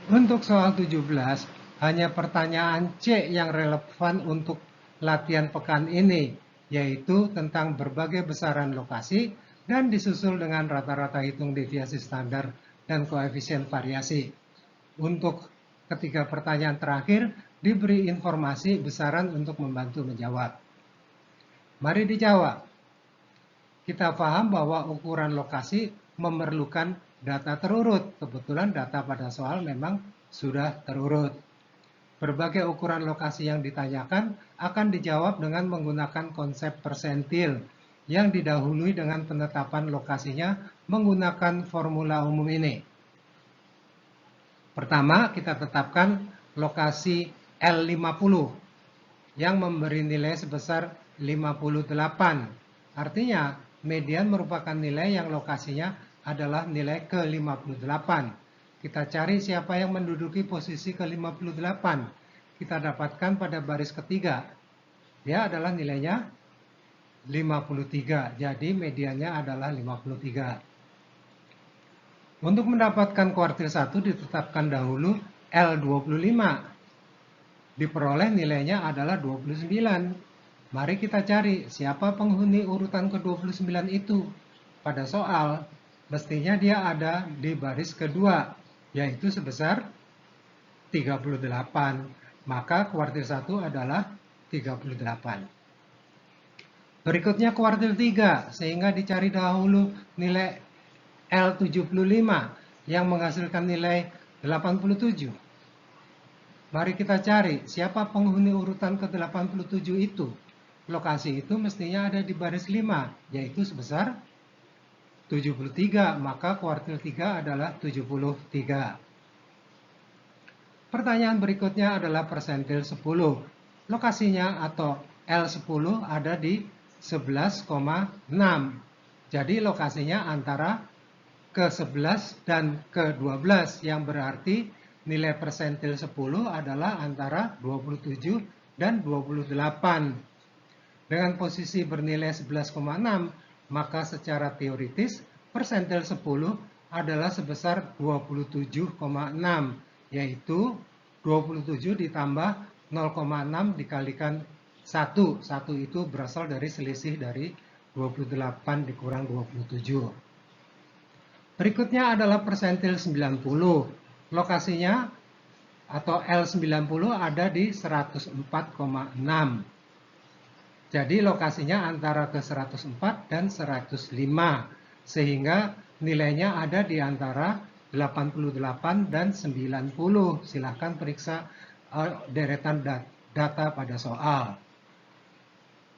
Untuk soal 17, hanya pertanyaan C yang relevan untuk latihan pekan ini, yaitu tentang berbagai besaran lokasi dan disusul dengan rata-rata hitung deviasi standar dan koefisien variasi. Untuk ketiga pertanyaan terakhir, diberi informasi besaran untuk membantu menjawab. Mari dijawab. Kita paham bahwa ukuran lokasi memerlukan data terurut. Kebetulan data pada soal memang sudah terurut. Berbagai ukuran lokasi yang ditanyakan akan dijawab dengan menggunakan konsep persentil yang didahului dengan penetapan lokasinya menggunakan formula umum ini. Pertama, kita tetapkan lokasi L50 yang memberi nilai sebesar 58. Artinya, median merupakan nilai yang lokasinya adalah nilai ke-58. Kita cari siapa yang menduduki posisi ke-58. Kita dapatkan pada baris ketiga. Dia adalah nilainya 53. Jadi mediannya adalah 53. Untuk mendapatkan kuartil 1 ditetapkan dahulu L25. Diperoleh nilainya adalah 29. Mari kita cari siapa penghuni urutan ke-29 itu. Pada soal, mestinya dia ada di baris kedua, yaitu sebesar 38. Maka kuartil 1 adalah 38. Berikutnya kuartil 3, sehingga dicari dahulu nilai L75 yang menghasilkan nilai 87. Mari kita cari siapa penghuni urutan ke-87 itu. Lokasi itu mestinya ada di baris 5, yaitu sebesar 73, maka kuartil 3 adalah 73. Pertanyaan berikutnya adalah persentil 10. Lokasinya atau L10 ada di 11,6. Jadi lokasinya antara ke-11 dan ke-12 yang berarti nilai persentil 10 adalah antara 27 dan 28. Dengan posisi bernilai 11,6, maka secara teoritis persentil 10 adalah sebesar 27,6, yaitu 27 ditambah 0,6 dikalikan 1. 1 itu berasal dari selisih dari 28 dikurang 27. Berikutnya adalah persentil 90. Lokasinya atau L90 ada di 104,6. Jadi lokasinya antara ke 104 dan 105. Sehingga nilainya ada di antara 88 dan 90. Silahkan periksa deretan data pada soal.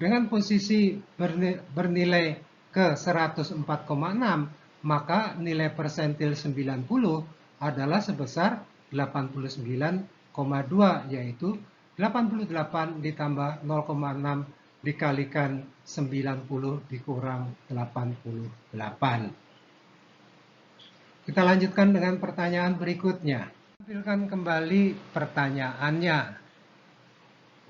Dengan posisi bernilai ke 104,6, maka nilai persentil 90 adalah sebesar 89,2, yaitu 88 ditambah 0,6 dikalikan 90 dikurang 88. Kita lanjutkan dengan pertanyaan berikutnya. Tampilkan kembali pertanyaannya.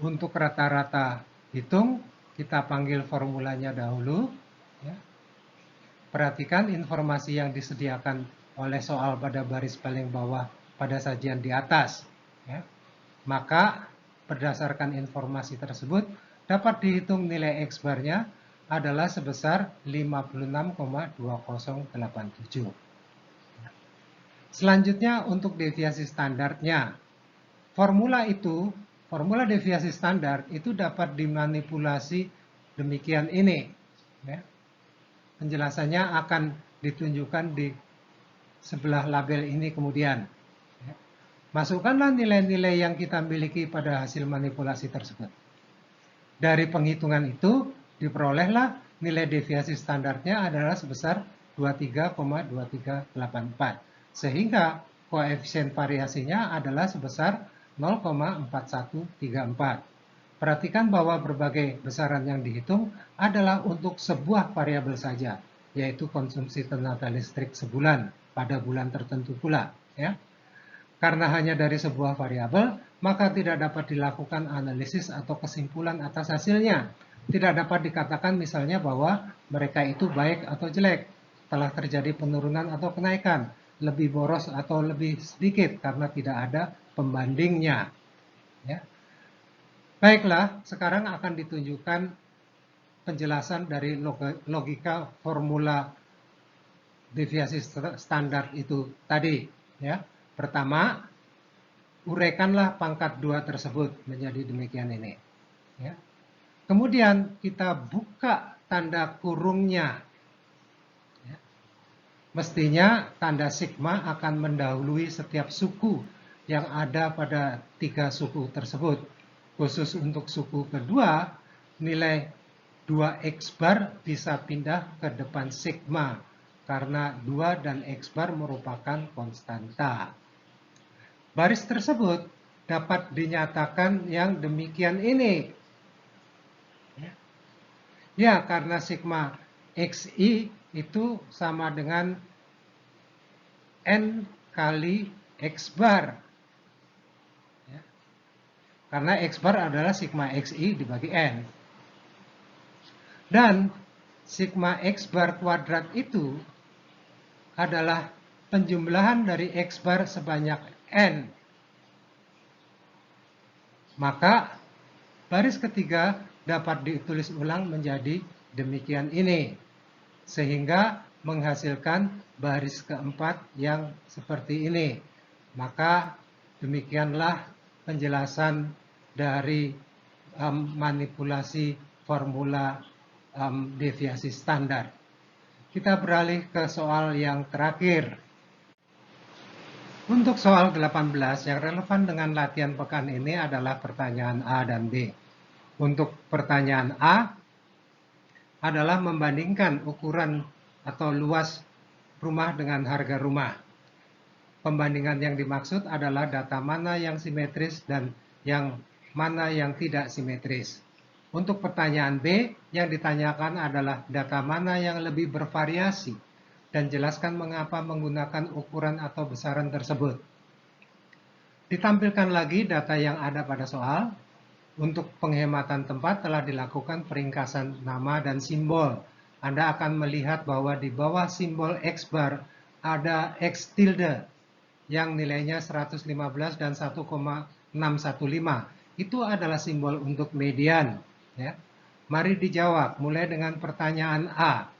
Untuk rata-rata hitung, kita panggil formulanya dahulu. Perhatikan informasi yang disediakan oleh soal pada baris paling bawah pada sajian di atas. Maka berdasarkan informasi tersebut, dapat dihitung nilai X barnya adalah sebesar 56,2087. Selanjutnya untuk deviasi standarnya. Formula deviasi standar itu dapat dimanipulasi demikian ini. Penjelasannya akan ditunjukkan di sebelah label ini kemudian. Masukkanlah nilai-nilai yang kita miliki pada hasil manipulasi tersebut. Dari penghitungan itu diperolehlah nilai deviasi standarnya adalah sebesar 23,2384. Sehingga koefisien variasinya adalah sebesar 0,4134. Perhatikan bahwa berbagai besaran yang dihitung adalah untuk sebuah variabel saja, yaitu konsumsi tenaga listrik sebulan pada bulan tertentu pula. Karena hanya dari sebuah variabel, maka tidak dapat dilakukan analisis atau kesimpulan atas hasilnya. Tidak dapat dikatakan misalnya bahwa mereka itu baik atau jelek, telah terjadi penurunan atau kenaikan. lebih boros atau lebih sedikit karena tidak ada pembandingnya. Ya. Baiklah, sekarang akan ditunjukkan penjelasan dari logika formula deviasi standar itu tadi. Ya. Pertama, uraikanlah pangkat 2 tersebut menjadi demikian ini. Ya. Kemudian kita buka tanda kurungnya. Ya. Mestinya tanda sigma akan mendahului setiap suku yang ada pada 3 suku tersebut. Khusus untuk suku kedua, nilai 2x bar bisa pindah ke depan sigma karena 2 dan x bar merupakan konstanta. Baris tersebut dapat dinyatakan yang demikian ini. Ya, karena sigma xi itu sama dengan n kali x bar. Ya. Karena x bar adalah sigma xi dibagi n. Dan sigma x bar kuadrat itu adalah penjumlahan dari x bar sebanyak n. Maka baris ketiga dapat ditulis ulang menjadi demikian ini. Sehingga menghasilkan baris keempat yang seperti ini. Maka demikianlah penjelasan dari manipulasi formula deviasi standar. Kita beralih ke soal yang terakhir. Untuk soal 18 yang relevan dengan latihan pekan ini adalah pertanyaan A dan B. Untuk pertanyaan A adalah membandingkan ukuran atau luas rumah dengan harga rumah. Pembandingan yang dimaksud adalah data mana yang simetris dan yang mana yang tidak simetris. Untuk pertanyaan B, yang ditanyakan adalah data mana yang lebih bervariasi dan jelaskan mengapa menggunakan ukuran atau besaran tersebut. Ditampilkan lagi data yang ada pada soal. Untuk penghematan tempat telah dilakukan peringkasan nama dan simbol. Anda akan melihat bahwa di bawah simbol X bar ada X tilde yang nilainya 115 dan 1,615. Itu adalah simbol untuk median. Ya. Mari dijawab, mulai dengan pertanyaan A.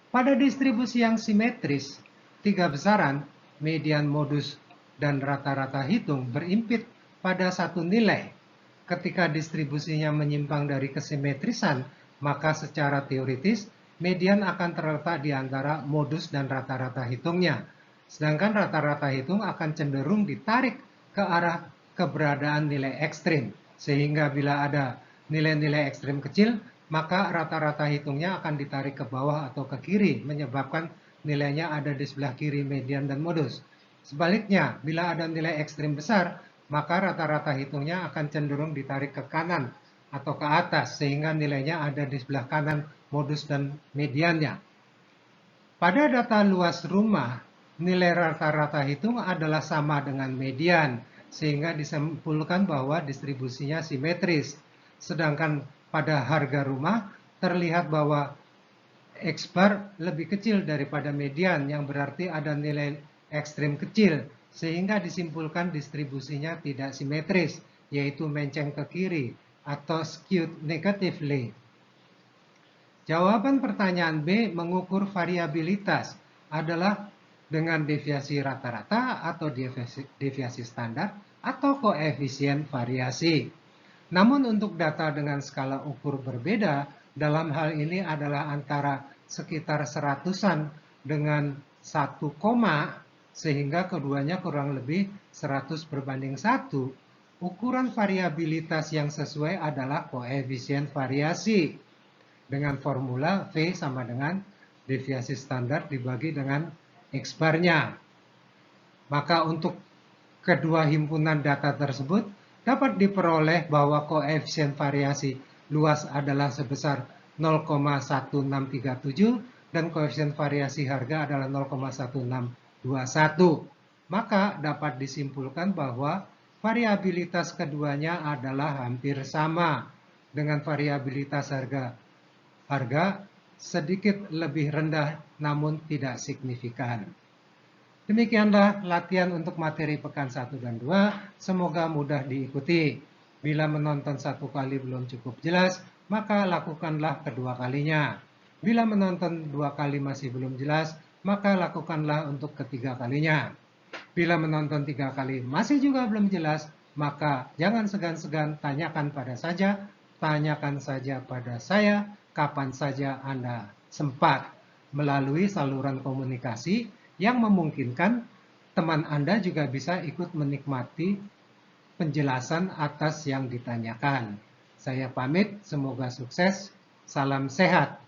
Pada distribusi yang simetris, 3 besaran, median, modus, dan rata-rata hitung berimpit pada satu nilai. Ketika distribusinya menyimpang dari kesimetrisan, maka secara teoritis, median akan terletak di antara modus dan rata-rata hitungnya. Sedangkan rata-rata hitung akan cenderung ditarik ke arah keberadaan nilai ekstrim. Sehingga bila ada nilai-nilai ekstrim kecil, maka rata-rata hitungnya akan ditarik ke bawah atau ke kiri, menyebabkan nilainya ada di sebelah kiri median dan modus. Sebaliknya, bila ada nilai ekstrim besar, maka rata-rata hitungnya akan cenderung ditarik ke kanan atau ke atas, sehingga nilainya ada di sebelah kanan modus dan mediannya. Pada data luas rumah, nilai rata-rata hitung adalah sama dengan median, sehingga disimpulkan bahwa distribusinya simetris. Sedangkan pada harga rumah terlihat bahwa X bar lebih kecil daripada median, yang berarti ada nilai ekstrim kecil, sehingga disimpulkan distribusinya tidak simetris, yaitu menceng ke kiri atau skewed negatively. Jawaban pertanyaan B mengukur variabilitas adalah dengan deviasi rata-rata atau deviasi standar atau koefisien variasi. Namun untuk data dengan skala ukur berbeda, dalam hal ini adalah antara sekitar 100-an dengan 1 koma, sehingga keduanya kurang lebih 100/1. Ukuran variabilitas yang sesuai adalah koefisien variasi. Dengan formula V sama dengan deviasi standar dibagi dengan X barnya. Maka untuk kedua himpunan data tersebut, dapat diperoleh bahwa koefisien variasi luas adalah sebesar 0,1637 dan koefisien variasi harga adalah 0,1621. Maka dapat disimpulkan bahwa variabilitas keduanya adalah hampir sama dengan variabilitas harga sedikit lebih rendah namun tidak signifikan. Demikianlah latihan untuk materi pekan 1 dan 2, semoga mudah diikuti. Bila menonton 1 kali belum cukup jelas, maka lakukanlah kedua kalinya. Bila menonton 2 kali masih belum jelas, maka lakukanlah untuk ketiga kalinya. Bila menonton 3 kali masih juga belum jelas, maka jangan segan-segan tanyakan saja pada saya kapan saja Anda sempat melalui saluran komunikasi yang memungkinkan teman Anda juga bisa ikut menikmati penjelasan atas yang ditanyakan. Saya pamit, semoga sukses, salam sehat.